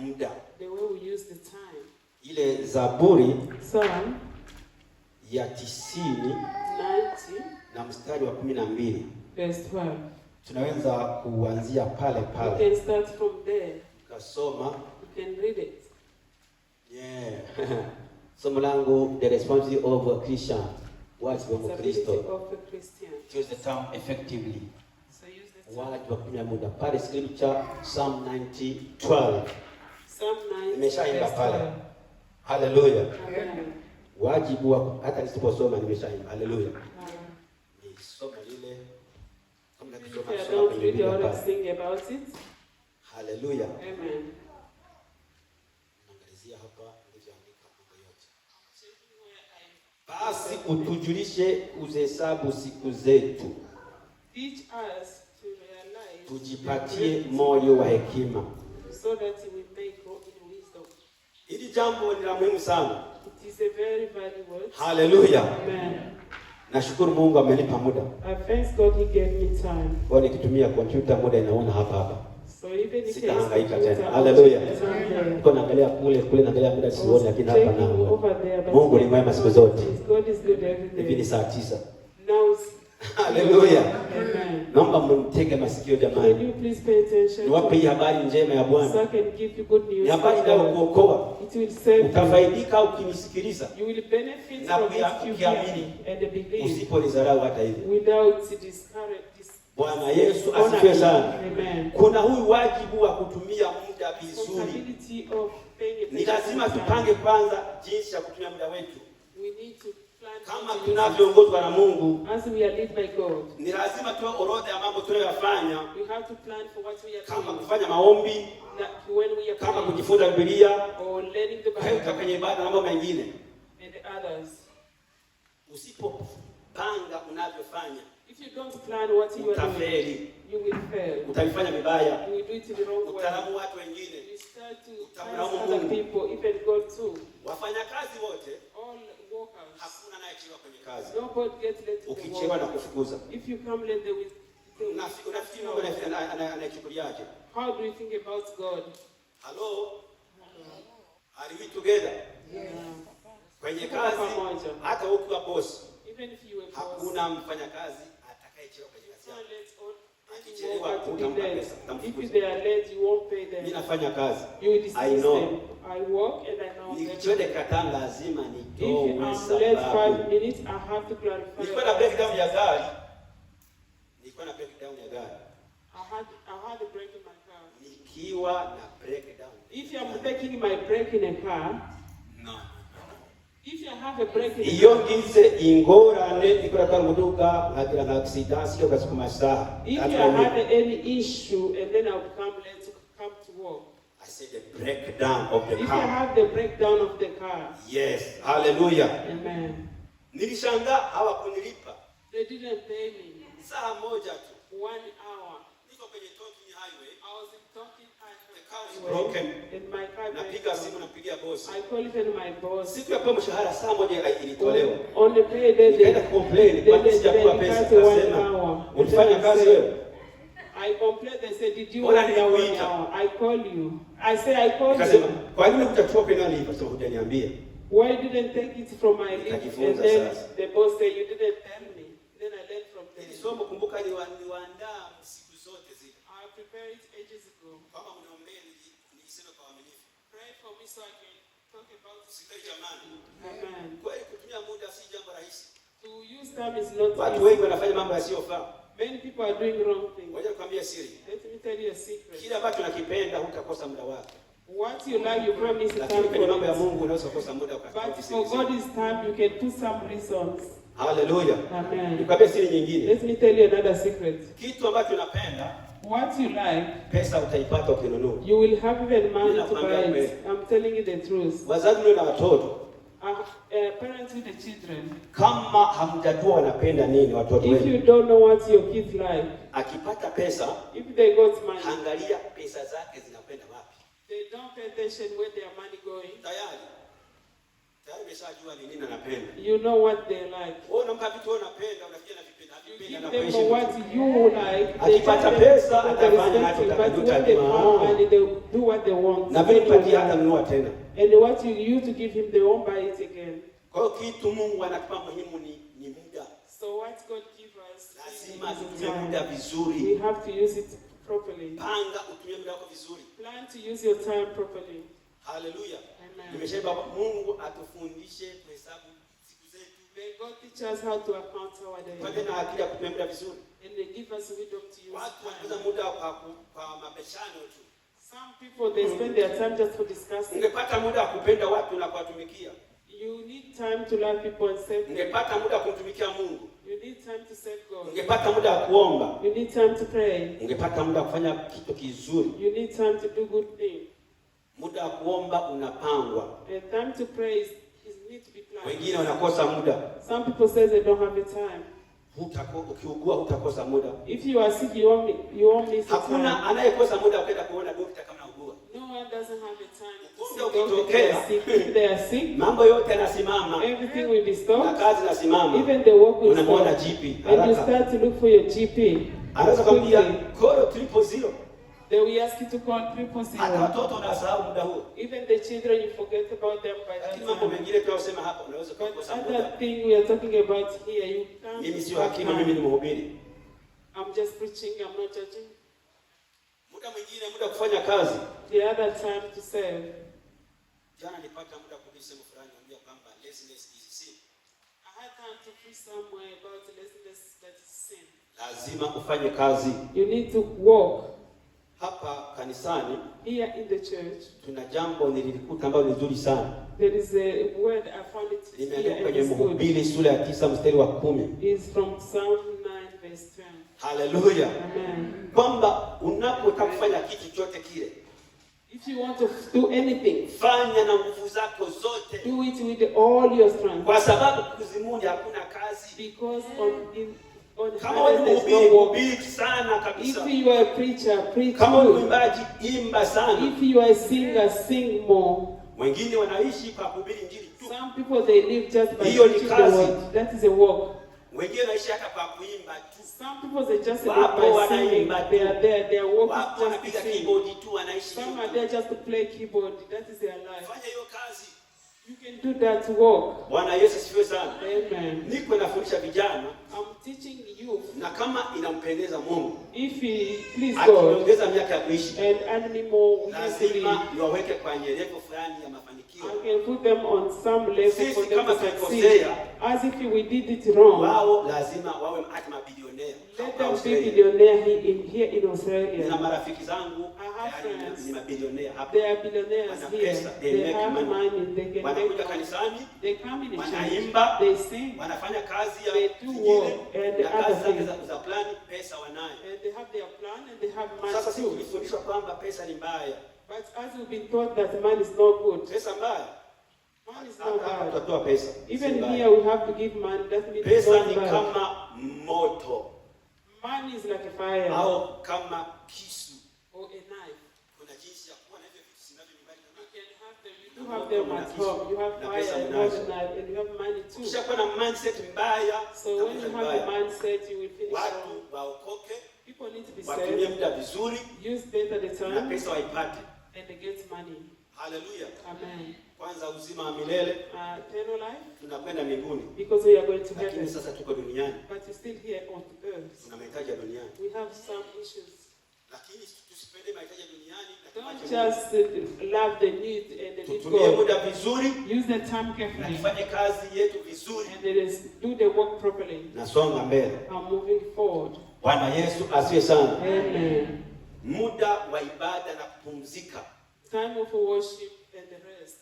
muda. The way we use the time. Ile Zaburi Psalm ya 90 na mstari wa 12. Verse 12. Tunaweza kuanzia pale pale. You can start from there. Kasoma. You can read it. Yeah. Somo langu, the responsibility of a Christian. Wajibu wa Kristo. To use the term effectively. So use the term. Wajibu wa kutumia muda. Pale scripture Psalm 90:12. Psalm 90. Nimeshaimba pale. Hallelujah. Amen. Wajibu wa hata nisiposoma nimeshaimba. Hallelujah. Ni somo lile. Kama tukisoma I don't read or sing about it. Hallelujah. Amen. Naangalizia hapa nilivyoandika mambo yote. Basi utujulishe uzihesabu siku zetu. Teach us to realize. Tujipatie moyo wa hekima. So that we may grow in wisdom. Hili jambo ni la muhimu sana. It is a very valuable. Hallelujah. Amen. Nashukuru Mungu amenipa muda. I thank God he gave me time. Kwa nikitumia kompyuta muda inaona hapa. So even if sitahangaika tena. Hallelujah. Niko naangalia kule naangalia muda sioni, lakini hapa na Mungu ni mwema siku zote. God is good every day. Hivi ni saa 9. Now. Hallelujah. Amen. Naomba mtege masikio jamani. Can you please pay attention? Niwape hii habari njema ya Bwana. So I can give you good news. Ni habari inayokuokoa. It will save you. Utafaidika ukinisikiliza. You will benefit from it if you hear and believe. Usiponidharau hata hivi. Without discourage. Bwana Yesu asifiwe sana. Amen. Kuna huyu wajibu wa kutumia muda vizuri. Ni lazima tupange kwanza jinsi ya kutumia muda wetu. We need to plan. Kama tunavyoongozwa na Mungu, as we are led by God, ni lazima tuwe orodha ya mambo tunayofanya. We have to plan for what we are doing. Kama kufanya maombi, when we are kama kujifunza Biblia, or learning the Bible, kwenye ibada na mambo mengine. And the others. Usipopanga unavyofanya, if you don't plan what you are doing, you will fail. Utafanya vibaya. You will do it the wrong way. Utalamu watu wengine. You start to curse other people, even God too. Wafanyakazi wote, all workers, hakuna anayechelewa kwenye kazi. Nobody gets late to work. Ukichelewa na kufukuza. If you come late, they will. Unafikiri Mungu anachukuliaje? How do you think about God? Hello? Are we together? Yeah. Kwenye kazi, hata ukiwa boss, even if you are boss, hakuna mfanyakazi atakayechelewa kwenye kazi yake. Akichelewa utampa pesa. If they are late, you won't pay them. Mimi nafanya kazi. I know. I work and I know. Nikichelewa katanga lazima nitoe sababu. If I'm late 5 minutes, I have to clarify. Nilikuwa na breakdown ya gari. I had a break in my car. Nikiwa na breakdown. If you are taking my brake in a car, no. If you have a break in a iyo ngize ingorane ikora kwa muduga hagira na accident sio kasukuma saa. If you have any issue and then I'll come late to come to work. I said the breakdown of the car. If you have the breakdown of the car. Yes. Hallelujah. Amen. Nilishangaa hawakunilipa. They didn't pay me. Saa moja tu. 1 hour. Niko kwenye Talking Highway. I was in Talking Highway. The car is broken. In my car. Napiga simu napigia boss. I call even my boss. Siku ya mshahara saa moja ilitolewa. On the payday they nikaenda complain kwa sijakuwa pesa kasema. Ulifanya kazi wewe? I complained. They said, did you want 1 hour? I call you. I say I called you. Kasema, kwa nini hutachukua pesa nini? Sasa hujaniambia. Why didn't take it from my leave? And then the boss said, you didn't tell me. Then I learned from them. Nilisoma kumbuka niwaandaa siku zote zile. I prepared it ages ago. Kama mnaombea nilisema kwa waaminifu. Pray for me so I can talk about it. Sikai jamani. Amen. Kwa hiyo kutumia muda si jambo rahisi. To use time is not easy. Watu wengi wanafanya mambo yasiyofaa. Many people are doing wrong things. Ngoja nikwambie siri. Let me tell you a secret. Kila ambacho unakipenda hutakosa muda wako. What you like, you promise to time for mambo ya Mungu unaweza kukosa muda wakati. But for God's time, you can put some reasons. Hallelujah. Amen. Nikwambie siri nyingine. Let me tell you another secret. Kitu ambacho unapenda, what you like, pesa utaipata ukinunua. You will have even money to buy it. I'm telling you the truth. Wazazi ndio na watoto. Parents with the children. Kama hamjajua wanapenda nini watoto wenu. If you don't know what your kids like. Akipata pesa, if they got money. Angalia pesa zake zinakwenda wapi. They don't pay attention where their money going. You know what they like. You give them what you like. They but when they have money, they do what they want. And what you use to give him, they won't buy it again. So what God gives us is time. We have to use it properly. Plan to use your time properly. Hallelujah. Amen. May God teach us how to account our days. And they give us wisdom to use time. Some people, they spend their time just for discussing. You need time to love people and serve them. You need time to serve God. You need time to pray. You need time to do good things. And time to pray is need to be planned. Some people say they don't have the time. If you are sick, you won't miss the time. No one doesn't have the time to see doctors. If they are sick, everything will be stopped. Even the work will stop. And you start to look for your GP. They will ask you to call 300. Even the children, you forget about them by that time. But other thing we are talking about here, you can't. I'm just preaching, I'm not judging. The other time to serve. I had time to preach somewhere about laziness that is sin. You need to walk. Hapa kanisani, here in the church, tuna jambo nililikuta ambalo nzuri sana. There is a word I found it here kwenye Mhubiri sura ya 9 mstari wa 10. Is from Psalm 9 verse 10. Hallelujah. Amen. Kwamba unapotaka kufanya kitu chote kile, if you want to do anything, fanya na nguvu zako zote. Do it with all your strength. Kwa sababu kuzimuni hakuna kazi. Because if you are a preacher, preach more. If you are a singer, sing more. Some people, they live just by preaching the word. That is a work. Some people, they just live by singing. They are there, they are working just to sing. Some are there just to play keyboard. That is their life. You can do that work. Amen. I'm teaching you. If he please God and animal I can put them on some level for them to succeed. As if we did it wrong. Let them be billionaire here in Australia. I have friends. They are billionaires here. They have money. They can make money. They come in the church. They sing. They do work and the other things. And they have their plan and they have money too. But as we've been taught that money is not good. Money is not bad. Even here we have to give money. That means it's not bad. Money is like a fire. Or a knife. You have them at home. You have fire, you have a knife, and you have money too. So when you have a mindset, you will finish wrong. People need to be saved. Use better the time. And they get money. Hallelujah. Amen. Eternal life. Tunakwenda mbinguni. Because we are going to heaven. Lakini sasa tuko duniani. But we're still here on earth. Tuna mahitaji ya duniani. We have some issues. Lakini tusipende mahitaji ya duniani. Don't just love the need and the need tutumie muda vizuri. Use the time carefully. Na tufanye kazi yetu vizuri. And do the work properly. Nasonga mbele. I'm moving forward. Bwana Yesu asifiwe sana. Amen. Muda wa ibada na kupumzika. Time of worship and the rest.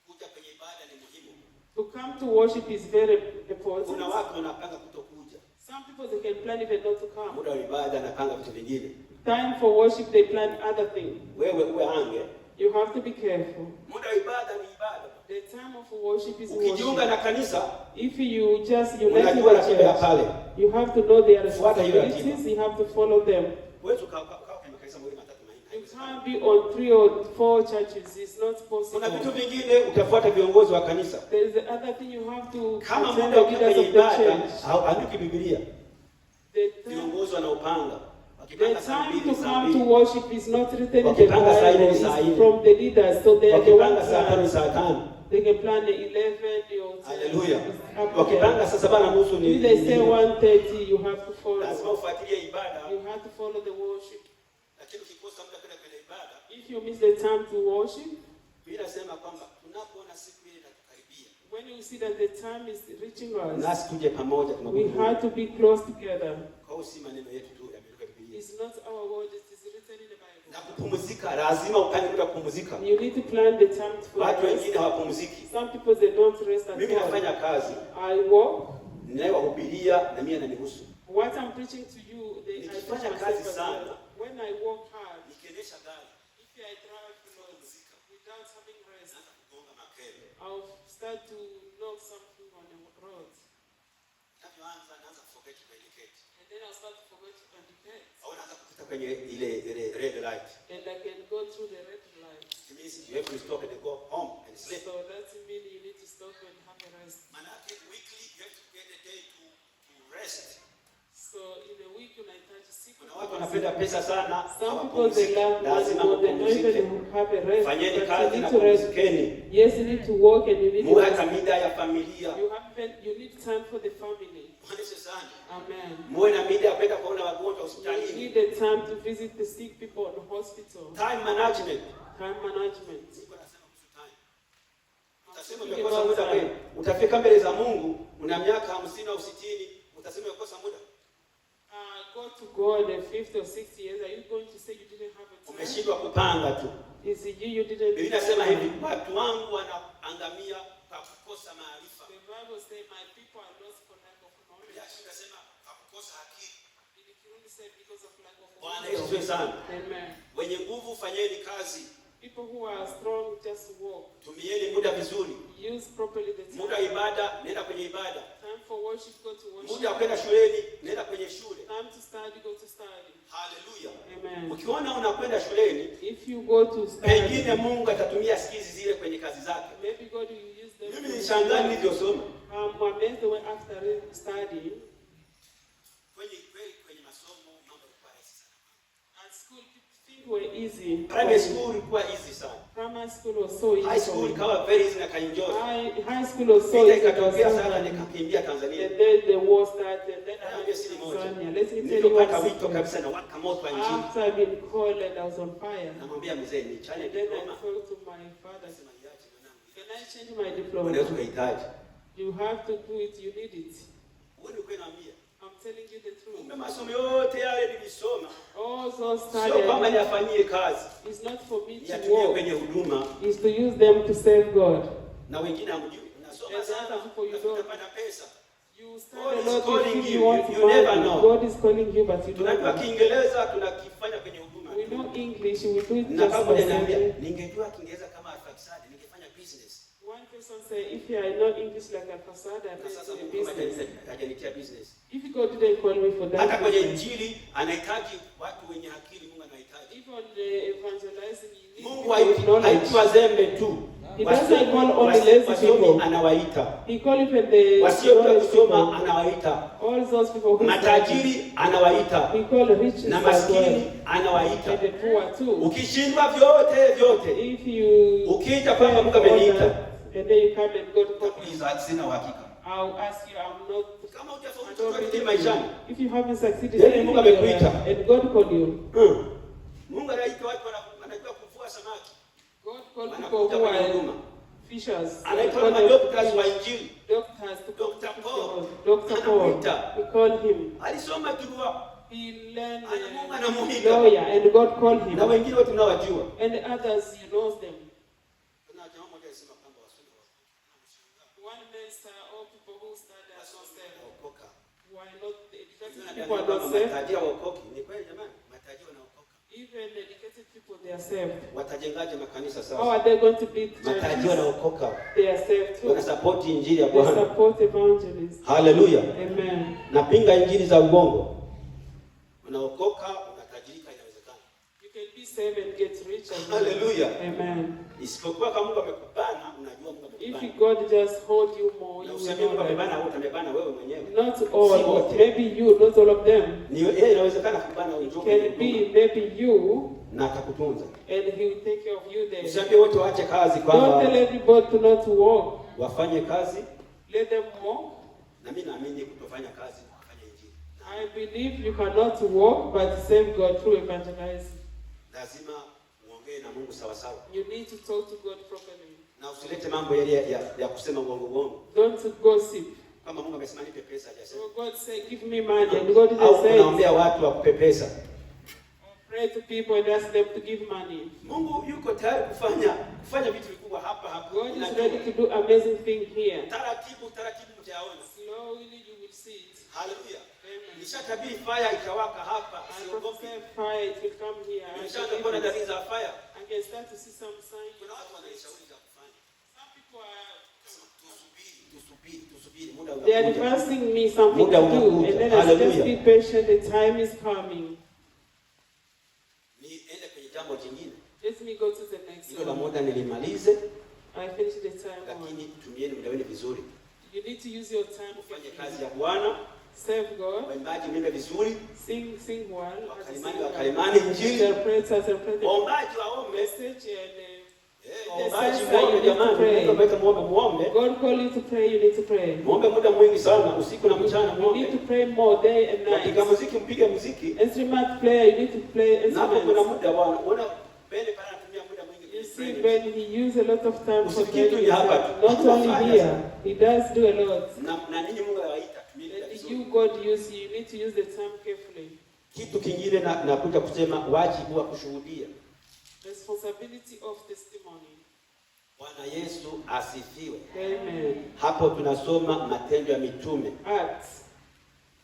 Kuja kwenye ibada ni muhimu. To come to worship is very important. Kuna watu wanapanga kutokuja. Some people they can plan even not to come. Muda wa ibada anapanga vitu vingine. Time for worship they plan other things. Wewe uwe ange. You have to be careful. Muda wa ibada ni ibada. The time of worship is ukijiunga na kanisa, if you just unite with the church, you have to know their responsibilities, you have to follow them. You can't be on 3 or 4 churches. It's not possible. Kuna vitu vingine utafuata viongozi wa kanisa. There is the other thing you have to kama muda ukifanya ibada andiki Biblia. Viongozi wanaopanga. The time to come to worship is not written in the Bible. It's from the leaders, so they are the ones they can plan the 11 or 10. Hallelujah. Wakipanga saa 7:30 ni. If they say 1:30, you have to follow. Lazima ufuatilie ibada. You have to follow the worship. Lakini ukikosa muda kwenda kwenye ibada, if you miss the time to worship, Biblia inasema kwamba tunapoona siku ile inatukaribia, when you see that the time is reaching us, nasi tuje pamoja, we have to be close together. Kwa si maneno yetu tu yameandikwa Biblia. It's not our word, it is written in the Bible. Na kupumzika, lazima upange muda kupumzika. You need to plan the time for watu wengine hawapumziki. Some people they don't rest at all. Mimi nafanya kazi. I work. Ninayowahubiria na mimi inanihusu. What I'm preaching to you, nikifanya kazi sana. When I work hard, nikiendesha gari, if I drive without having rest, I'll start to knock something on the road. And then I'll start to forget to indicate. And I can go through the red light. It means you have to stop and go home and sleep. So that means you need to stop and have a rest. Weekly you have to get a day to rest. So in a week unahitaji siku. Watu wanapenda pesa sana. Some people they love lazima mpumzike. Have a rest. Fanyeni kazi na pumzikeni. Yes, you need to work and you need to muwe mida ya familia. You need time for the family. Amen. Muwe na mida ya kwenda kuona wagonjwa hospitalini. You need the time to visit the sick people in the hospital. Time management. Time management. Utasema umekosa muda kweli. Utafika mbele za Mungu una miaka 50 au 60, utasema umekosa muda. Go to God the 50 or 60 years, are you going to say you didn't have a time? Umeshindwa kupanga tu. Is it you didn't? Biblia inasema hivi, watu wangu wanaangamia kwa kukosa maarifa. The Bible says my people are lost for lack of knowledge. Biblia inasema kwa kukosa akili. It says because of lack of knowledge. Bwana Yesu sana. Amen. Wenye nguvu fanyeni kazi. People who are strong just walk. Tumieni muda vizuri. Use properly the time. Muda ibada, nenda kwenye ibada. Time for worship, go to worship. Muda kwenda shuleni, nenda kwenye shule. Time to study, go to study. Hallelujah. Amen. Ukiona unakwenda shuleni, if you go to study, pengine Mungu atatumia skills zile kwenye kazi zake. Maybe God will use them. Mimi nishangaa nilivyosoma. I'm amazed when after studying. Kwenye masomo mambo yalikuwa rahisi sana. At school things were easy. Primary school ilikuwa easy sana. Primary school was so easy. High school ikawa very easy na kaenjoy. High school was so easy. Ikatokea sana nikakimbia Tanzania. And then the war started and then I went to Tanzania. Let me tell you what wito kabisa na waka moto wa injili. After I've been called and I was on fire. Namwambia mzee ni challenge. Then I told to my father, can I change my diploma? Unaweza kuhitaji. You have to do it, you need it. Wewe uko naambia. I'm telling you the truth. Mimi masomo yote yale nilisoma. All those studies. Sio kama niyafanyie kazi. It's not for me to yatumie work. Kwenye huduma. It's to use them to serve God. Na wengine hamjui. Unasoma sana unapata pesa. You study a lot of things you want to find. God is calling you but you don't know. Tunajua Kiingereza tunakifanya kwenye huduma. We know English, we do it na just kama niambia ningejua Kiingereza kama Al-Fasad ningefanya business. One person say if I know English like Al-Fasad I can do business. Hajanitia business. If God didn't call me for that. Hata kwenye injili anahitaji watu wenye akili, Mungu anahitaji. Even the evangelizing Mungu haiti wazembe tu. He doesn't call only lazy people. Anawaita. He call even the wasiojua kusoma anawaita. All those people who matajiri anawaita. He call rich na maskini anawaita. And the poor too. Ukishindwa vyote. If you ukija kwamba Mungu ameniita. And then you come and God call you. Sina uhakika. I'll ask you, I'm not. Kama hujafaulu maishani. If you haven't succeeded, then Mungu amekuita. And God called you. Mungu anaita watu wanajua kuvua samaki. God called people who are fishers. Anaitwa doctors wa injili. Doctors to Dr. Paul. Dr. Paul. We call him. Alisoma jua. He learned lawyer and God called him. Na wengine wote tunawajua. And the others he knows them. One minister, all people who study are not saved. Why not the educated people are not saved? Even educated people, they are saved. Watajengaje makanisa sasa? How are they going to build churches? Matajiri wanaokoka. They are saved too. Wana support injili ya They Bwana. support evangelists. Hallelujah. Amen. Napinga injili za uongo. Unaokoka, unatajirika inawezekana. You can be save and get rich. Hallelujah. Amen. Isipokuwa kama Mungu amekubana, unajua Mungu amekubana. If God just hold you more, you will know amekubana, utamebana wewe mwenyewe. Not all, maybe you, not all of them. Ni yeye inawezekana kubana unjua. Can be maybe you, na atakutunza. And he will take care of you there. Usiambie wote waache kazi kwamba. Don't tell everybody to not work. Wafanye kazi. Let them work. Na mimi naamini kutofanya kazi kufanya injili. I believe you cannot work but save God through evangelizing. Lazima muongee na Mungu sawa sawa. You need to talk to God properly. Na usilete mambo yale ya kusema uongo. Don't gossip. Kama Mungu amesema nipe pesa hajasema. So God say give me money and God didn't say. Unaambia watu wakupe pesa. Pray to people and ask them to give money. Mungu yuko tayari kufanya vitu vikubwa hapa. God is ready to do amazing thing here. Taratibu mtayaona. Slowly you will see it. Hallelujah. Nishatabiri fire ikawaka hapa. Siogope fire, it will come here. Nishaona dalili za fire. I can start to see some signs. Kuna watu wanaishauri za kufanya. Some people are tusubiri muda unakuja. They are advising me something to do, and then I just be patient. The time is coming. Niende kwenye jambo jingine. Let me go to the next Hilo la one. muda nilimalize. I finished the time. Lakini tumieni muda wenu vizuri. You need to use your time. Fanye kazi ya Bwana. Serve God. Waimbaji mwimbe vizuri. Sing well. Wakalimani injili. Interpret. Waombaji waombe. Message and waombaji muombe jamani. Muombe. God call you to pray, you need to pray. Muombe muda mwingi sana, usiku na mchana muombe. You need to pray more day and night. Katika muziki mpige muziki. Instrument player, you need to play instruments. Kuna muda Bwana. Unaona Beni pana anatumia muda mwingi. You see Ben, he use a lot of time for praying. Not only here, he does do a lot. Na ninyi Mungu anawaita. You God use you need to use the time carefully. Kitu kingine nakuja kusema wajibu wa kushuhudia. Responsibility of testimony. Bwana Yesu asifiwe. Amen. Hapo tunasoma Matendo ya Mitume. Acts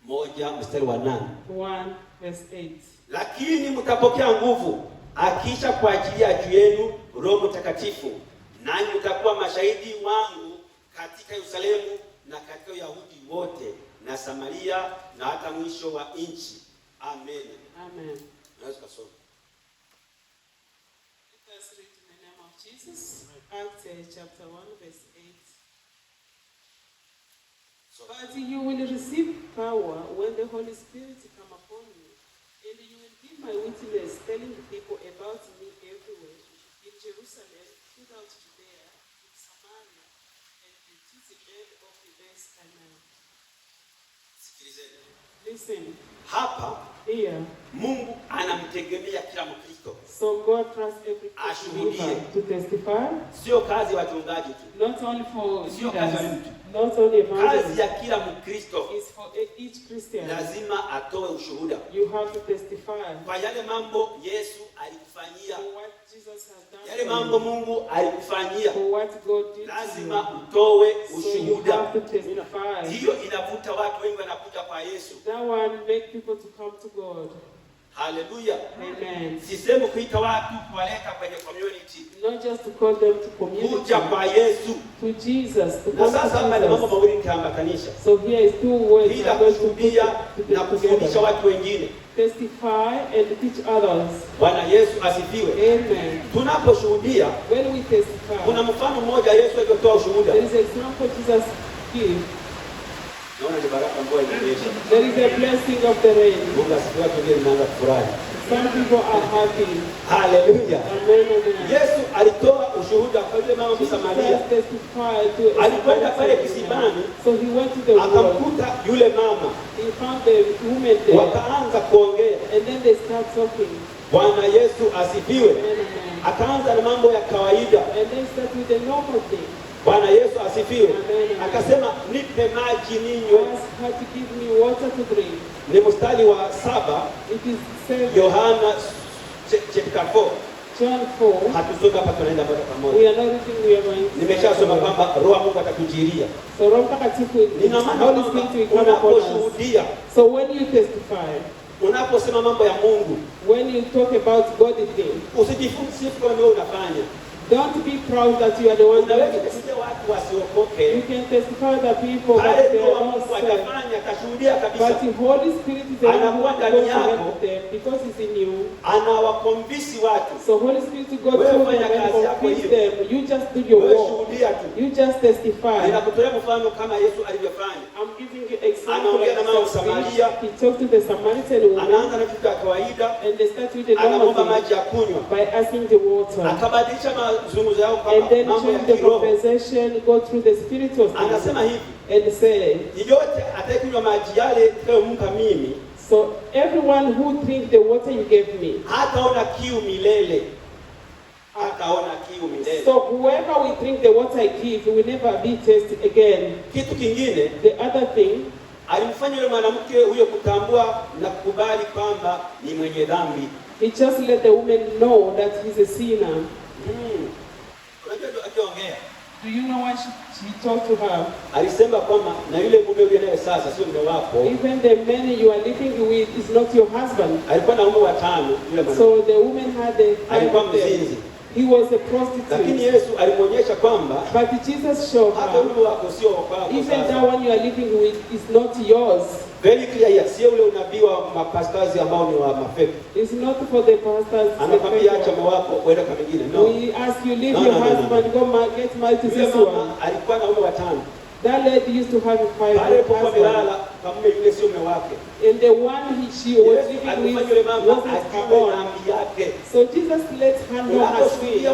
1:8. 1:8. Lakini mtapokea nguvu akisha kuachilia juu yenu Roho Mtakatifu, nanyi mtakuwa mashahidi wangu katika Yerusalemu na katika Uyahudi wote na Samaria na hata mwisho wa nchi. Amen. Amen. Naweza kusoma. Let us read in the name of Jesus. Acts chapter 1:8. But you will receive power when the Holy Spirit come upon you, and you will be my witness, telling the people about me everywhere, in Jerusalem, throughout Judea, in Samaria, and to the end of the earth. Amen. Listen. Hapa here Mungu anamtegemea kila Mkristo. So God trusts every believer to testify. Sio kazi wachungaji tu. Not only for sio kazi ya mtu. Not only evangelists. Kazi ya kila Mkristo is for each Christian. Lazima atoe ushuhuda. You have to testify. Kwa yale mambo Yesu alikufanyia. For what Jesus has done. Yale mambo Mungu alikufanyia. For what God did. Lazima utoe ushuhuda. So you have to testify. Hiyo inavuta watu wengi wanakuja kwa Yesu. That one make people to come to God. Hallelujah. Amen. Sisemu kuita watu kuwaleta kwenye community. Not just to call them to community. Kuja kwa Yesu. To Jesus. To na sasa hapa ni mambo mawili nitaambatanisha. So here is two words I'm going to put na kufundisha watu wengine. Testify and teach others. Bwana Yesu asifiwe. Amen. Tunaposhuhudia, when we testify, kuna mfano mmoja Yesu alitoa ushuhuda. There is an example Jesus gave. Naona ni baraka mvua inanyesha. There is a blessing of the rain. Mungu asifiwe, wengine mnaanza kufurahi. Some people are happy. Hallelujah. Amen. Yesu alitoa ushuhuda kwa yule mama Msamaria. Alikwenda pale kisimani. So he went to the well. Akamkuta yule mama. He found the woman there. Wakaanza kuongea. And then they start talking. Bwana Yesu asifiwe. Akaanza na mambo ya kawaida. And they start with the normal thing. Bwana Yesu asifiwe. Akasema nipe maji ninywe. Had to give me water to drink. Ni mstari wa 7. It is 7. Yohana chapter 4. John 4. Hatusoma hapa, tunaenda moja kwa moja. We are not reading, we are going. Nimeshasoma kwamba Roho Mungu atakujiria. So Roho Mtakatifu will come upon us. So when you testify, unaposema mambo ya Mungu, when you talk about God things, usijifunze kama wewe unafanya. Don't be proud that you are the one doing it. watu wasiokoke. You can testify that people that they are not saved. Atashuhudia kabisa. But the Holy Spirit is the one who goes to help them because it's in you. Anawakonvinsi watu. So Holy Spirit to go through them and convince them. You just do your work. You just testify. I'm giving you example of Samaria. He talked to the Samaritan woman. And they start with the normal thing by asking the water. And then change the conversation, go through the spiritual things. And say, so everyone who drinks the water you gave me, so whoever will drink the water I give will never be thirsty again. The other thing, he just let the woman know that he's a sinner. Do you know why she talked to her? Even the man you are living with is not your husband. So the woman had a five of them. He was a prostitute. But Jesus showed her, even that one you are living with is not yours. Very clear here. Sio ule unabii wa mapastors ambao ni wa mafeki. It's not for the pastors. Anakwambia acha mume wako uende kwa mwingine. No. We ask you leave your husband, go get married to this one. Alikuwa na mume watano. That lady used to have 5 husbands. Yule sio mume wake. And the one she was living with wasn't her own. So Jesus let her know her sin.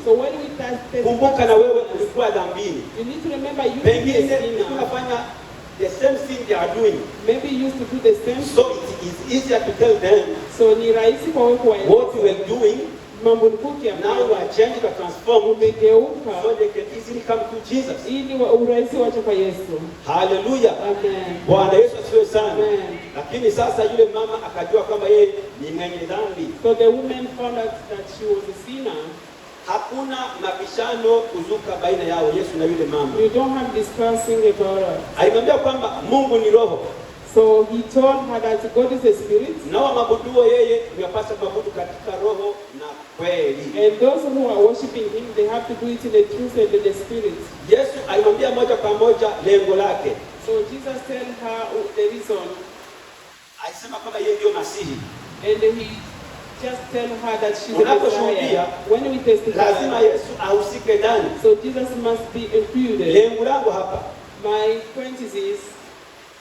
So when we tested, kumbuka na wewe ulikuwa dhambini. You need to remember you pengine unafanya the same thing they are doing. Maybe you used to do the same. So it is easier to tell them. So ni rahisi kwa wewe what you were doing. Mambo nikuki now you are changed to transform. Umegeuka. So they can easily come to Jesus. Ili urahisi wacha kwa Yesu. Hallelujah. Amen. Bwana Yesu asifiwe sana. Amen. Lakini sasa yule mama akajua kwamba yeye ni mwenye dhambi. So the woman found out that she was a sinner. Hakuna mabishano kuzuka baina yao Yesu na yule mama. You don't have discussing about it. Alimwambia kwamba Mungu ni roho. So he told her that God is a spirit. Na waabuduo yeye yapasa kuabudu katika roho na kweli. And those who are worshiping him, they have to do it in the truth and in the spirit. Yesu alimwambia moja kwa moja lengo lake. So Jesus tell her the reason. Alisema kwamba yeye ndio Masihi. And he just tell her that she's a Messiah. When we testify, lazima Yesu ahusike ndani. So Jesus must be included. Lengo langu hapa. My point is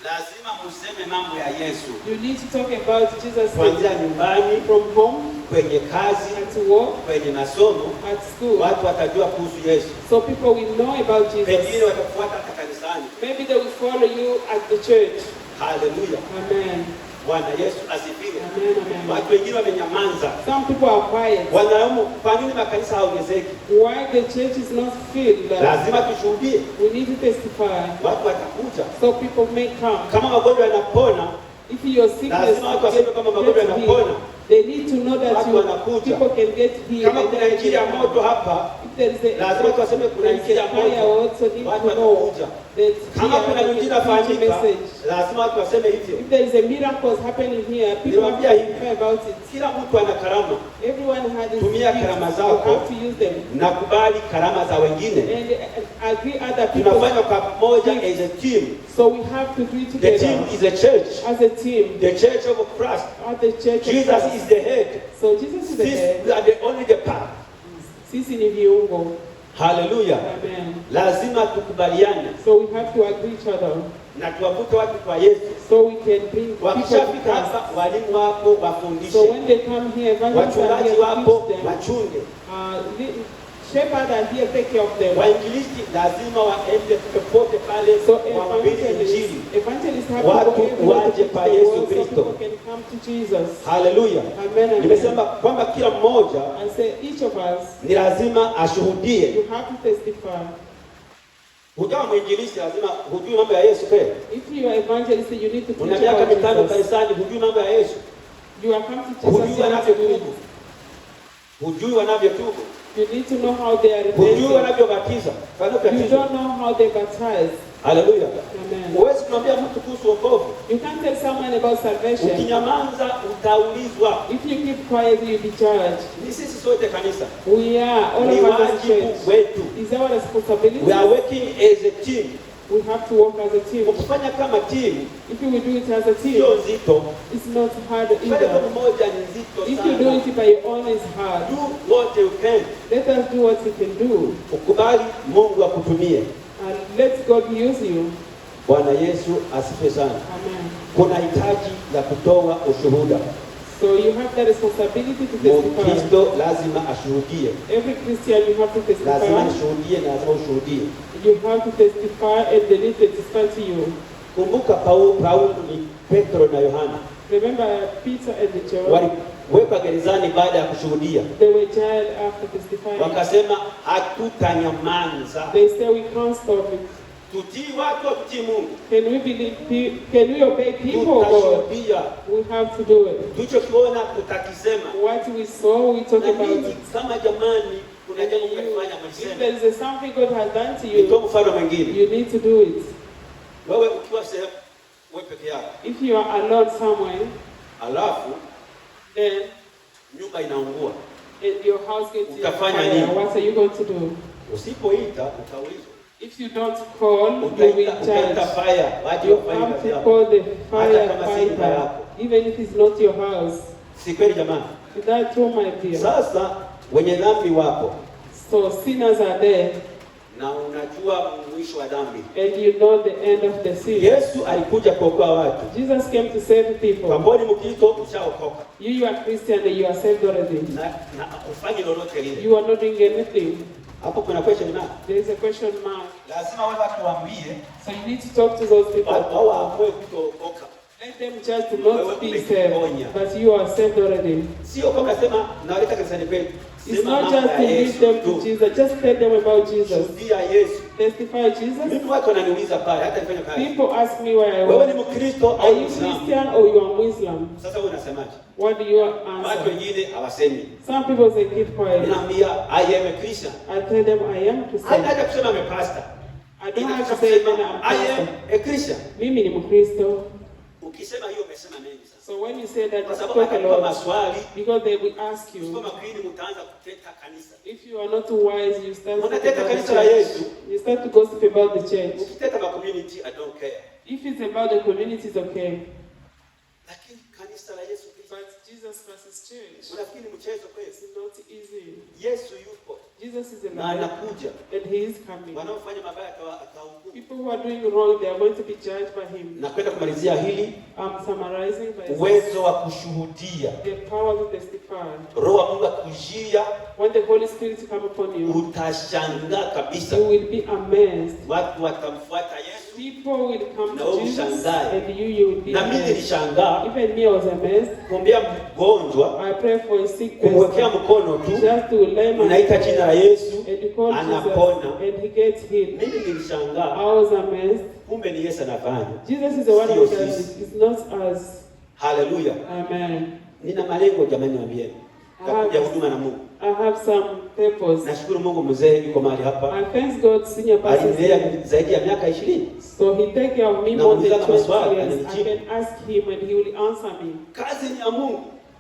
lazima museme mambo ya Yesu. You need to talk about Jesus kuanzia nyumbani, from home, kwenye kazi, at work, kwenye masomo, at school. Watu watajua kuhusu Yesu. So people will know about Jesus. Pengine watafuata kanisani. Maybe they will follow you at the church. Hallelujah. Amen. Bwana Yesu asifiwe. Amen, amen. Watu wengine wamenyamaza. Some people are quiet. Wanaume, kwa nini makanisa haongezeki? Why the church is not filled? Lazima tushuhudie. We need to testify. Watu watakuja. So people may come. Kama magonjwa yanapona, if your sickness, lazima watu waseme kama magonjwa yanapona. They need to know that people can get healed. Kama kuna injili ya moto hapa, lazima watu waseme kuna injili ya moto. Watu watakuja. Kama kuna injili inafanyika, lazima watu waseme hivyo. If there is a miracle happening here, people have to hear about it. Kila mtu ana karama. Everyone has tumia karama zako. How to use them. Na kubali karama za wengine. And agree other people. Tunafanya kwa pamoja as a team. So we have to do it together. The team is a church. As a team. The church of Christ. The church Jesus is the head. So Jesus is the head. We are only the part. Sisi ni viungo. Hallelujah. Amen. Lazima tukubaliane. So we have to agree each other. Na tuwavute watu kwa Yesu. So we can bring wakishafika hapa walimu wako wafundishe. So when they come here, wachungaji wako wachunge. Shepherd are here, take care of them. Wainjilisti lazima waende popote pale wahubiri Injili. Watu waje kwa Yesu Kristo. Hallelujah. Nimesema kwamba kila mmoja ni lazima ashuhudie. You have to testify. Hujawa mwinjilisti lazima hujui mambo ya Yesu kweli. If you are evangelist, you need to teach about Jesus. Una miaka mitano kanisani hujui mambo ya Yesu. You are come to Jesus. Hujui wanavyotubu. You need to know how they are repenting. You don't know how they baptize. Hallelujah. Amen. Huwezi kumwambia mtu kuhusu wokovu. You can't tell someone about salvation. Ukinyamaza utaulizwa. If you keep quiet, you'll be judged. Ni sisi sote kanisa. We are all Ni of us as wajibu wetu. Is our responsibility? We are working as a team. We have to work as a team. Ukifanya kama team, if you do it as a team, sio nzito. It's not hard either. If you do it by your own, it's hard. Do what you can. Let us do what we can do. Ukubali Mungu akutumie. And let God use you. Bwana Yesu asifiwe sana. Amen. Kuna hitaji la kutoa ushuhuda. So you have the responsibility to testify. Kristo lazima ashuhudie. Every Christian you have to testify. Lazima ashuhudie na lazima ushuhudie. You have to testify and they need to testify to you. Kumbuka Paulo ni Petro na Yohana. Remember Peter and John. Waliwekwa gerezani baada ya kushuhudia. They were jailed after testifying. Wakasema hatutanyamaza. They say we can't stop it. Tutii watu au tutii Mungu? Can we obey people or God? We have to do it. Tulichokiona tutakisema. What we saw, we talk about it. Kama jamani kuna jambo umefanya mwisema. If there is something God has done to you, nitoe mfano mwingine. You need to do it. Wewe ukiwa sehemu wewe peke yako. If you are alone somewhere, alafu then nyumba inaungua. And your house gets utafanya nini? What are you going to do? Usipoita utaulizwa. If you don't call, you will be charged. You have to call the firefighter, even if it's not your house. Si kweli jamani? Is that true, my dear? Sasa wenye dhambi wapo. So sinners are there. Na unajua mwisho wa dhambi. And you know the end of the sin. Yesu alikuja kuokoa watu. Jesus came to save people. Kamboni mkristo ushaokoka. You are Christian and you are saved already. Na ufanye lolote lile. You are not doing anything. Hapo kuna question mark. There is a question mark. Lazima wale watu waambie. So you need to talk to those people. Au waamue kutokoka. Let them just to not be saved, but you are saved already. Sio kama sema nawaleta kanisani kwetu. It's not just to lead them to Jesus. Just tell them about Jesus. Testify Jesus. People ask me why I work. Are you Christian or you are Muslim? What do you answer? Some people say keep quiet. I am a Christian. I tell them I am Christian. I don't have to say I am a Christian. Mimi ni Mkristo. Ukisema hiyo umesema mengi sasa. So when you say that, you talk a lot, because they will ask you. If you are not wise, you start to gossip about the church. Community, I don't care. If it's about the community, it's okay. But Jesus Christ's church, it's not easy. Jesus is alive, and He is coming. People who are doing wrong, they are going to be judged by Him. I'm summarizing by the power to testify. When the Holy Spirit comes upon you, you will be amazed. People will come to Jesus, and you will be amazed. Even me, I was amazed. I pray for a sick person, just to lay my hand and call Jesus, and he gets healed. I was amazed. Jesus is the one who does it. It's not us. Hallelujah. Amen. Nina malengo jamani niambieni. Ya huduma na Mungu. I have some purpose. Nashukuru Mungu mzee yuko mahali hapa. I thank God senior pastor. Alinilea zaidi ya miaka 20. So he take care of me more than 20 years. I can ask him and he will answer me. Kazi ni ya Mungu.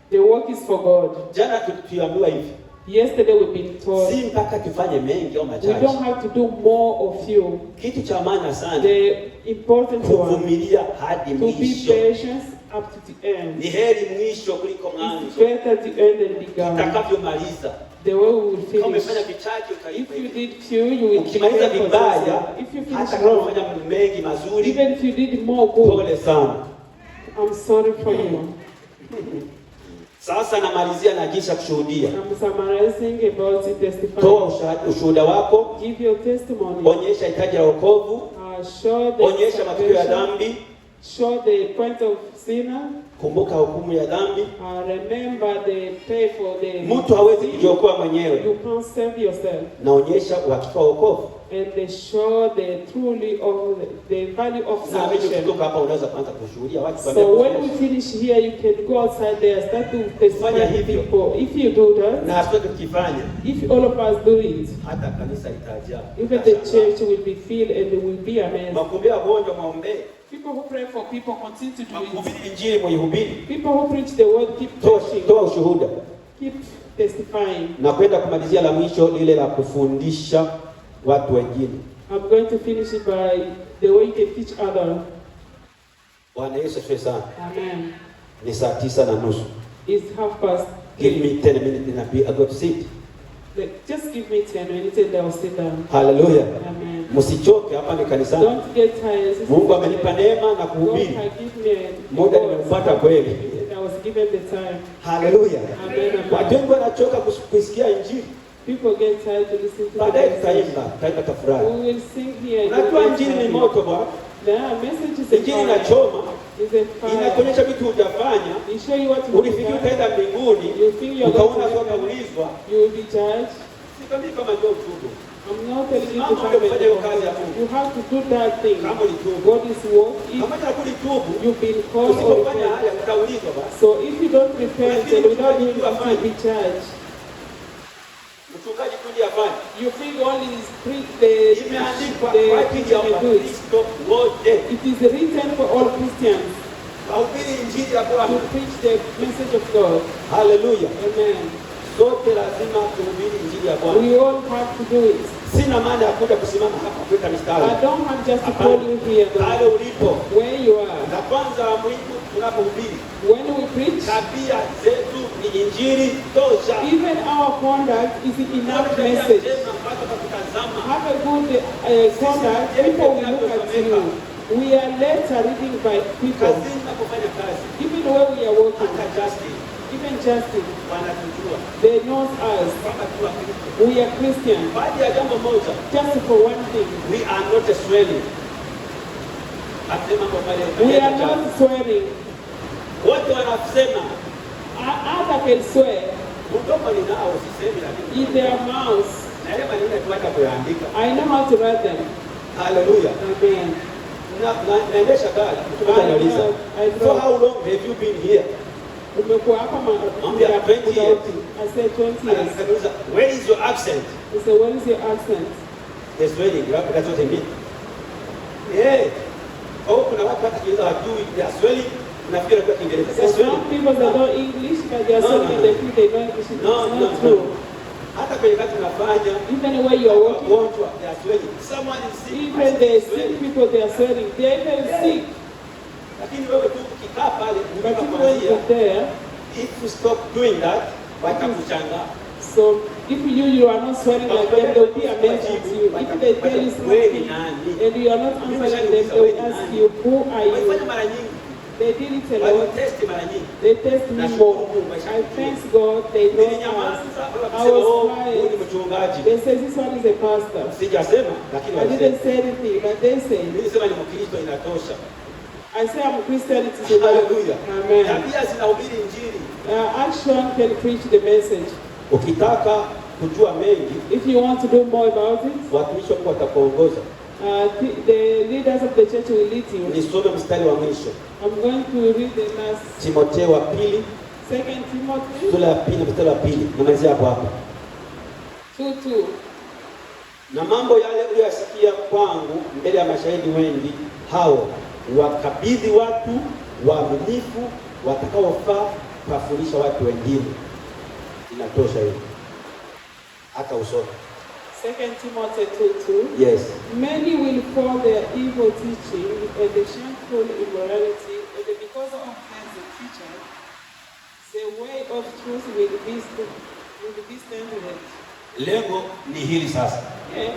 The work is for God. Jana tuliambiwa hivi. Yesterday we've been told si mpaka tufanye mengi au machache. We don't have to do more or few. Kitu cha maana sana. The important one. Kuvumilia hadi mwisho. To be patient up to the end. Ni heri mwisho kuliko mwanzo. It's better to end than begun. Tutakavyomaliza. The way we will finish. Umefanya vichache ukaipa. If you did few, you will ukimaliza vibaya. If you finish hata kama umefanya mengi mazuri. Even if you did more good. Pole sana. I'm sorry for you. Sasa namalizia na jinsi ya kushuhudia. I'm summarizing about testifying. Toa ushuhuda wako. Give your testimony. Onyesha hitaji la wokovu. Onyesha matukio ya dhambi. Show the point of sinner. Kumbuka hukumu ya dhambi. Remember the pay for the. Mtu hawezi kujiokoa mwenyewe. You can't save yourself. Naonyesha uhakika wa wokovu. And they show the truly of the value of salvation. So when we finish here, you can go outside there, start to testify to people. If you do that, if all of us do it, even the church will be filled and will be amazed. People who pray for people continue to do it. People who preach the word keep preaching. keep testifying. Na kwenda kumalizia la mwisho lile la kufundisha watu wengine. I'm going to finish it by the way you can teach others. Bwana Yesu asifiwe sana. Amen. Ni saa 9:30. It's 8:30. Give me 10 minutes and I'll be able to sit. Just give me 10 minutes and I'll sit down. Hallelujah. Amen. Msichoke hapa ni kanisani. Don't get tired. Mungu amenipa neema na kuhubiri. Muda nimepata kweli. I was given the time. Hallelujah. Amen. Watu wengi wanachoka kusikia injili. People get tired to listen to baadaye tutaimba tafurahi. We will sing here. Unajua injili ni moto bwana. The message is injili inachoma. Is a fire. Inakuonyesha vitu hujafanya. It show you what you ulifikiri utaenda mbinguni. Ukaona sio kaulizwa. You will be judged. Sikambi kama ndio utubu. I'm not telling you to come. You have to do that thing. God is working. You've been called or so if you don't repent, then without doing it, you will be judged. You think only is preach the it is written for all Christians to preach the message of God. Hallelujah. Amen. Sote lazima tuhubiri injili ya Bwana. We all have to do it. Sina maana ya kuja kusimama hapa kuweka mistari. I don't have just to call you here. Pale ulipo. Where you are. Na kwanza muhimu tunapohubiri. When we preach, tabia zetu ni injili tosha. Even our conduct is enough message. Have a good conduct. People will look at you. We are later reading by people. Even when we are working. Even justice, they know us. We are Christians. Just for one thing, we are not swearing. We are not swearing. What do I say? Other can swear in their mouths. I know how to write them. Hallelujah. Amen. So how long have you been here? I said 20 years. Where is your accent? He said, where is your accent? That's swelling. That's what I mean. Yeah. Oh, kuna watu hata hawajui they are swelling. Nafikiri kwa Kiingereza. So some people that know English, but they are swelling. They think they know English. It's not true. Hata kwenye kazi tunafanya. Even when you are working, they are swelling. Someone is sick. Even the sick people, they are swelling. They are even sick. Lakini wewe tu ukikaa pale unapoanzia there, if you stop doing that, watakuchanga. So if you are not swearing like them, they will be amazed at you. If they tell you something and you are not answering them, they will ask you, who are you? They did it a lot. They test me more. I thank God they know us. I was quiet. They say this one is a pastor. I didn't say anything, but they say. I say I'm a Christian, it is a hallelujah. Amen. Action can preach the message. If you want to do more about it, the leaders of the church will lead you. I'm going to read the last Timotheo wa pili 2 Timothy sura ya pili mstari wa pili. Nimalizia hapo hapo. 2:2. Na mambo yale uliyosikia kwangu mbele ya mashahidi wengi, hao wakabidhi watu waaminifu watakaofaa kufundisha watu wengine. Inatosha hiyo. Hata usome 2 Timothy 2:2. Yes. Many will follow their evil teaching and the shameful immorality, and because of false teachers, the way of truth will be standard. Lengo ni hili sasa. Yeah.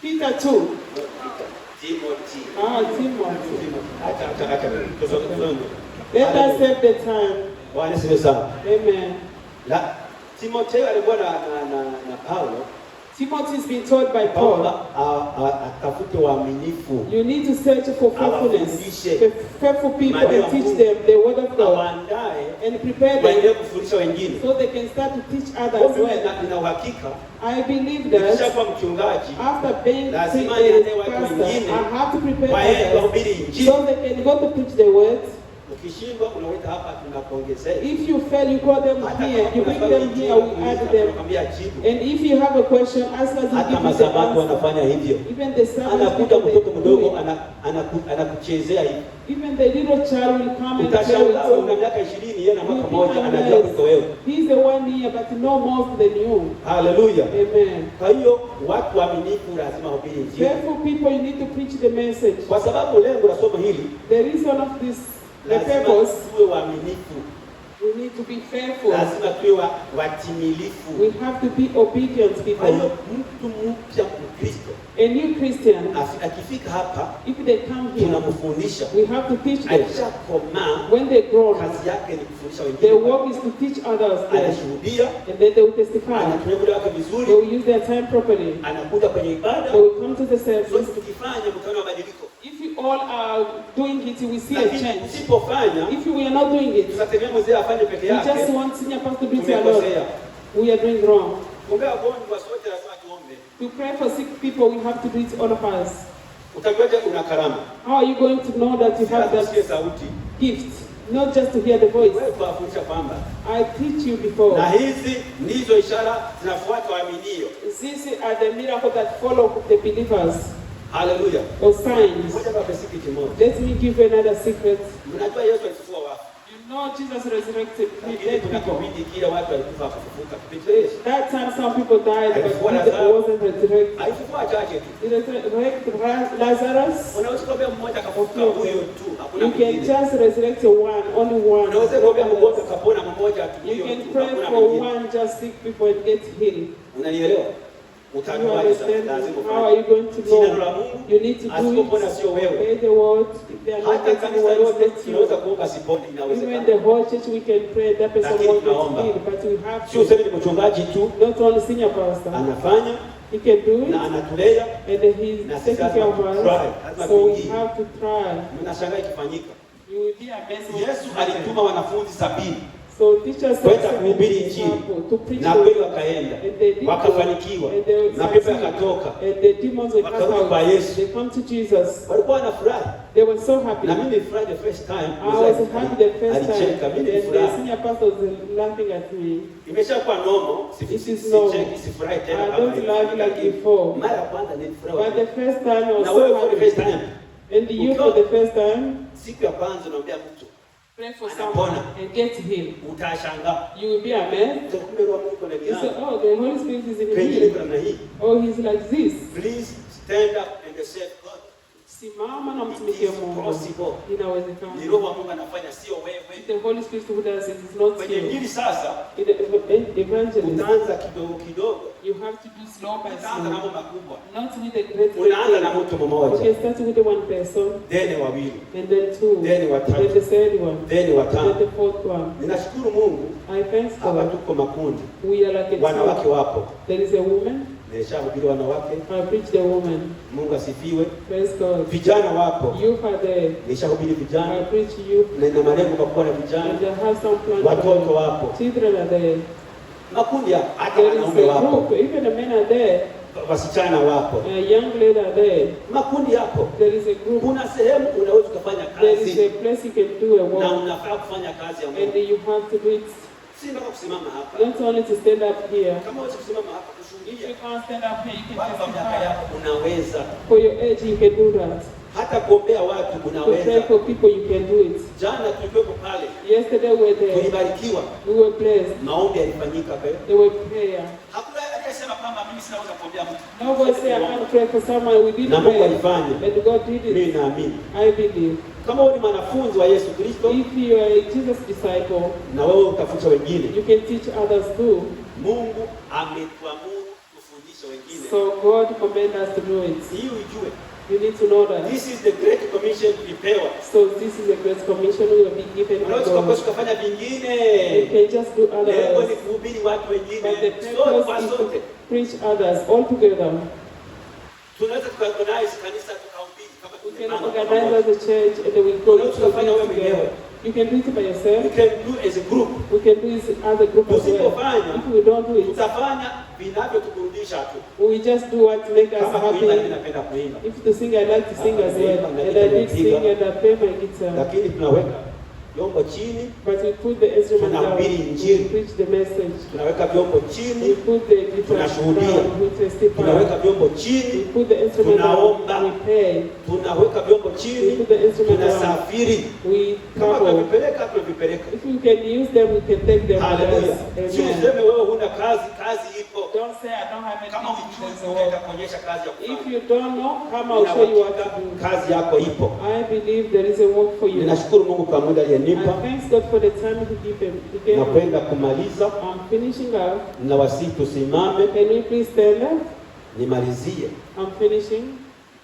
Peter 2. Timothy. Timothy. Let us save the time. Bwana asifiwe sana. Amen. La Timotheo alikuwa na Paulo. Timothy has been told by Paul, you need to search for faithfulness, faithful people, and teach them the word of God, and prepare them so they can start to teach others well. I believe that after being a pastor, I have to prepare others so they can go to preach the word. Ukishindwa unaweka hapa tunakuongezea. If you fail, you call them here. You bring them here, we add them. And if you have a question, ask us to give you the answer. Even the servants, even the little child will come and play with you. He's the one here, but no more than you. Hallelujah. Amen. Faithful people, you need to preach the message. The reason of this, the purpose, we need to be faithful. We have to be obedient people. A new Christian, if they come here, we have to teach them. When they grow, their work is to teach others there. And then they will testify. They will use their time properly. They will come to the service. If you all are doing it, we see a change. If we are not doing it, we just want senior pastor to do it alone. We are doing wrong. To pray for sick people, we have to do it all of us. How are you going to know that you have that gift? Not just to hear the voice. I teach you before. These are the miracles that follow the believers. Hallelujah. Or signs. Let me give you another secret. You know Jesus resurrected dead people. That time some people died, but he wasn't resurrected. He resurrected Lazarus. You can just resurrect one, only one. You can pray for one, just sick people and get healed. You understand? How are you going to know? You need to do it. Obey the word. If they are not getting the word, let you. Even the whole church, we can pray. That person won't get healed, but we have to. Not only senior pastor. He can do it, and he's taking care of us. So we have to try. You will be amazed. So teachers kwenda kuhubiri Injili na kweli wakaenda wakafanikiwa na pepo yakatoka wakarudi kwa Yesu. Walikuwa wanafurahi. They were so happy. Na mimi nilifurahi the first time. I was happy the first time. Alicheka mimi nilifurahi. The senior pastor was laughing at me. Imeshakuwa normal. Sifurahi tena kama hivi. I don't laugh like before. Mara ya kwanza nilifurahi. But the first time I was so happy. The first time. And you for the first time. Siku ya kwanza naambia mtu pray for someone and get him. You will be amazed. You say, oh, the Holy Spirit is in him. Oh, he's like this. Please stand up and say, God. Simama na mtumikie Mungu. Inawezekana. Ni Roho wa Mungu anafanya, sio wewe. The Holy Spirit who does it is not you. Kwenye Injili sasa, evangelism. Utaanza kidogo kidogo. You have to do slow by slow. Utaanza na mambo makubwa. Not with a great thing. Unaanza na mtu mmoja. Okay, start with the one person. Then wawili. And then two. Then watatu. Then the third one. Then watano. Then the fourth one. Ninashukuru Mungu. I thank God. Hapa tuko makundi. We are like a wanawake wapo. There is a woman. Nimeshahubiri wanawake. I preach the woman. Mungu asifiwe. Praise God. Vijana wapo. You are there. Nimeshahubiri vijana. I preach you. Na malengo makubwa na vijana. And they have some plans. Watoto wapo. Children are there. Makundi hata wanaume wapo. Even the men are there. Wasichana wapo. Young ladies are there. Makundi hapo. There is a group. Kuna sehemu unaweza kufanya kazi. There is a place you can do a work. Na unafaa kufanya kazi ya Mungu. And you have to do it. Si mpaka kusimama hapa. Not only to stand up here. Kama wewe kusimama hapa kushuhudia. If you can't stand up here, you can testify. Unaweza. For your age, you can do that. Hata kuombea watu unaweza. To pray for people, you can do it. Jana tulikuwa pale. Yesterday we were there. Tulibarikiwa. We were blessed. Maombi yalifanyika pale. There were prayer. Hakuna aliyesema kwamba mimi sinaweza kuombea mtu. Nobody say I can't pray for someone. We did pray. Na Mungu alifanya. And God did it. Mimi naamini. I believe. Kama wewe ni mwanafunzi wa Yesu Kristo, if you are a Jesus disciple, na wewe utafuta wengine, you can teach others too. Mungu ametuamuru kufundisha wengine. So God command us to do it. Hiyo ujue. You need to know that. This is the great commission tulipewa. So this is the great commission we will be given by God. Unaweza kufanya vingine. You can just do others. Leo ni kuhubiri watu wengine. But the purpose is to preach others all together. Tunaweza kuorganize kanisa tukahubiri kama we can organize as a church and then we go together. You can do it by yourself. You can do as a group. We can do it as a group as well. If we don't do it, tutafanya vinavyotuburudisha tu. We just do what make us happy. If to sing, I like to sing as well. And I did sing and I play my guitar. Lakini tunaweka vyombo chini, but we put the instrument down. We preach the message. Tunaweka vyombo chini, we put the guitar down. We testify. Tunaweka vyombo chini, we put the instrument down. We pray. Tunaweka vyombo chini, we put the instrument tunasafiri. We travel. If we can use them, we can take them. Hallelujah. Usiseme wewe huna kazi, kazi ipo. Don't say I don't have anything. Kama unajua nitakuonyesha kazi ya kufanya. If you don't know, come I'll show you what to do. Kazi yako ipo. I believe there is a work for you. Ninashukuru Mungu kwa muda aliyonipa. Thanks God for the time He gave him. Napenda kumaliza. I'm finishing up. Ninawasihi tusimame. Can we please stand up? Nimalizie. I'm finishing.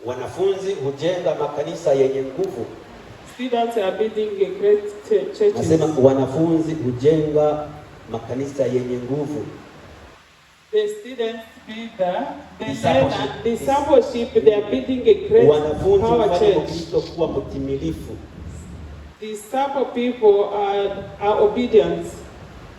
Wanafunzi hujenga makanisa yenye nguvu. Students are building a great churches. Nasema wanafunzi hujenga makanisa yenye nguvu. The students build the discipleship. They are building a great power church. Kuwa mtimilifu. Disciple people are obedient.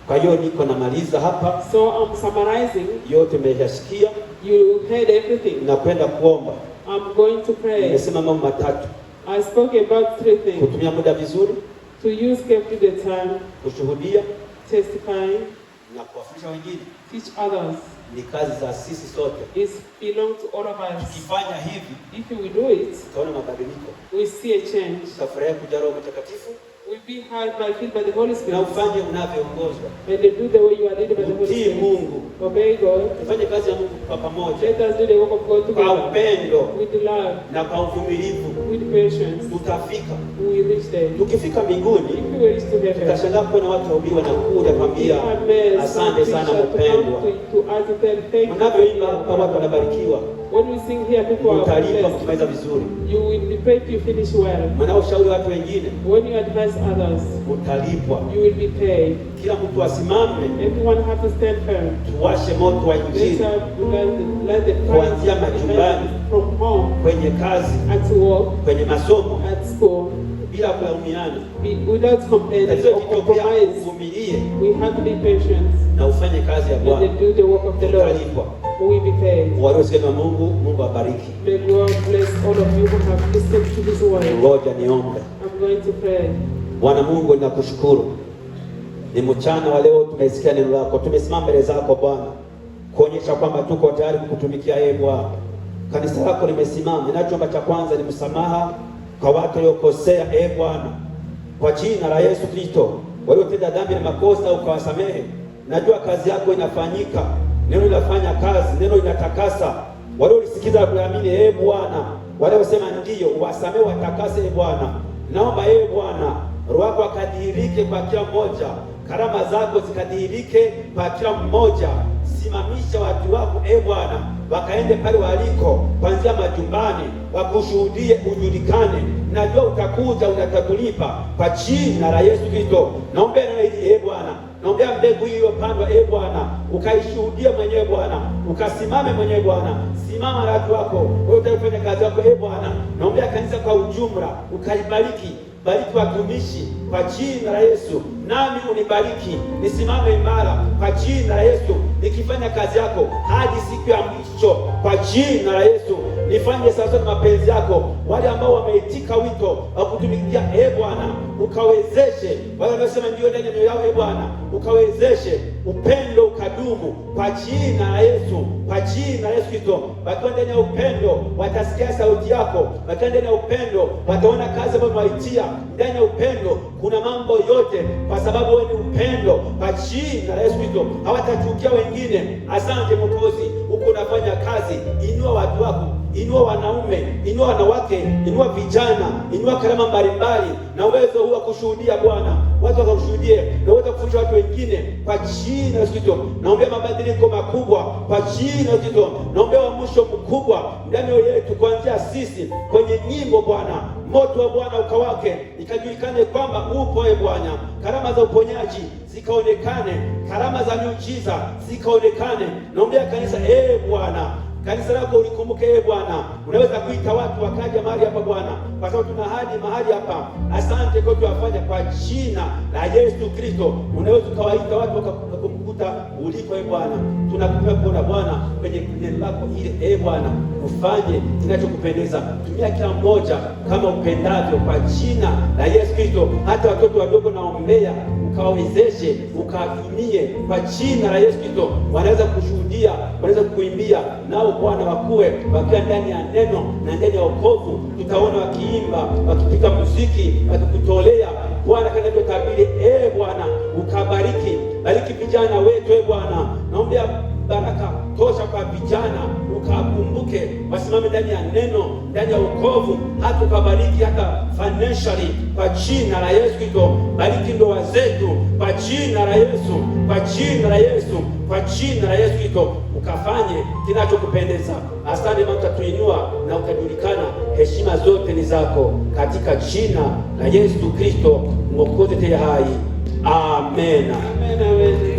Kwa hiyo niko namaliza hapa. So I'm summarizing. Yote mmeyasikia. You heard everything. Nakwenda kuomba. I'm going to pray. Nimesema mambo matatu. I spoke about 3 things. Kutumia muda vizuri. To use carefully the time. Kushuhudia. Testifying. Na kuwafundisha wengine. Teach others. Ni kazi za sisi sote. It belongs to all of us. Tukifanya hivi, if we do it, tutaona mabadiliko. We see a change. Tutafurahia kuja Roho Mtakatifu. We be filled by the Holy Spirit. Na ufanye unavyoongozwa. And they do the way you are led by the Holy Spirit. Mungu. Obey God. Tufanye kazi ya Mungu kwa pamoja. Let us do the work of God together. Kwa upendo. With love. Na kwa uvumilivu. With patience. Tutafika. We will reach there. Tukifika mbinguni, if we reach to heaven, tutashangaa kuona watu wahubiri wanakuja kwambia asante sana mpendwa. Mnavyoimba hapa watu wanabarikiwa. When we sing here, people are blessed. Vizuri. You will be paid to finish well. Mnaoshauri watu wengine. When you advise others, utalipwa. You will be paid. Kila mtu asimame. Everyone have to stand firm. Tuwashe moto wa Injili. Let the kuanzia majumbani, from home, kwenye kazi, at work, kwenye masomo, at school, bila kulaumiana. Without complaining or compromise. We have to be patient. Na ufanye kazi ya Bwana. And do the work of the Lord. We will be paid. Warosema Mungu, Mungu abariki. May God bless all of you who have listened to this word. Ngoja niombe. I'm going to pray. Bwana Mungu, ninakushukuru. Ni mchana wa leo tumesikia neno lako. Tumesimama mbele zako Bwana, kuonyesha kwamba tuko tayari kukutumikia yeye Bwana. Kanisa lako limesimama. Ninachoomba cha kwanza ni msamaha kwa watu waliokosea Bwana. Kwa jina la Yesu Kristo, waliotenda dhambi na makosa ukawasamehe. Najua kazi yako inafanyika. Neno linafanya kazi, neno linatakasa. Waliolisikiza na kuamini Bwana, waliosema ndio, wasamehe, watakase Bwana. Naomba Bwana, Roho yako akadhihirike kwa kila mmoja. Karama zako zikadhihirike kwa kila mmoja. Simamisha watu wako Bwana, wakaende pale waliko, kuanzia majumbani, wakushuhudie, ujulikane. Najua utakuja, utatulipa kwa jina la Yesu Kristo. Naomba hili Bwana, naomba mbegu hiyo iliyopandwa Bwana, ukaishuhudia mwenyewe Bwana, ukasimame mwenyewe Bwana. Simama na watu wako, wewe utafanya kazi yako Bwana. Naomba kanisa kwa ujumla ukaibariki. Bariki watumishi kwa jina la Yesu, nami unibariki, nisimame imara kwa jina la Yesu, nikifanya kazi yako hadi siku ya mwisho kwa jina la Yesu. Nifanye sawa na mapenzi yako. Wale ambao wameitika wito wa kutumikia Bwana, ukawezeshe. Wale wanaosema ndio ndani ya mioyo yao Bwana, ukawezeshe upendo ukadumu kwa jina la Yesu, kwa jina la Yesu Kristo. Wakiwa ndani ya upendo watasikia sauti yako, wakiwa ndani ya upendo wataona kazi ambayo umewaitia. Ndani ya upendo kuna mambo yote, kwa sababu wewe ni upendo. Kwa jina la Yesu Kristo hawatachukia wengine. Asante Mwokozi, uko unafanya kazi. Inua watu wako, inua wanaume, inua wanawake, inua vijana, inua karama mbalimbali na uwezo huu wa kushuhudia Bwana. Watu wakushuhudie na uwezo kufundisha watu wengine kwa jina la Yesu Kristo. Naombea mabadiliko makubwa kwa jina la Yesu Kristo. Naombea uamsho mkubwa ndani yetu, kuanzia sisi kwenye nyimbo Bwana. Moto wa Bwana ukawake, ikajulikane kwamba upo Bwana. Karama za uponyaji zikaonekane, karama za miujiza zikaonekane. Naombea kanisa Bwana, Kanisa lako ulikumbuke Bwana. Unaweza kuita watu wakaja mahali hapa Bwana, kwa sababu tuna ahadi mahali hapa. Asante kwa kuwafanya kwa jina la Yesu Kristo. Unaweza ukawaita watu wakakukuta ulipo Bwana. Tunakupa kuona Bwana kwenye neno lako ile Bwana, ufanye kinachokupendeza. Tumia kila mmoja kama upendavyo kwa jina la Yesu Kristo. Hata watoto wadogo naombea ukawawezeshe, ukawatumie kwa jina la Yesu Kristo. Wanaweza kushuhudia, wanaweza kuimbia nao Bwana, wakuwe wakiwa ndani ya neno na ndani ya wokovu. Tutaona wakiimba, wakipiga muziki, wakikutolea Bwana kana ndio tabiri. Bwana ukabariki, bariki vijana wetu Bwana. Naombea baraka tosha kwa vijana, ukakumbuke wasimame ndani ya neno, ndani ya wokovu, hata ukabariki hata financially kwa jina la Yesu Kristo. Bariki ndoa zetu kwa jina la Yesu, kwa jina la Yesu, kwa jina la Yesu Kristo. Ukafanye kinachokupendeza. Asante Mungu, utatuinua na utajulikana. Heshima zote ni zako katika jina la Yesu Kristo Mwokozi aliye hai. Amen. Amen.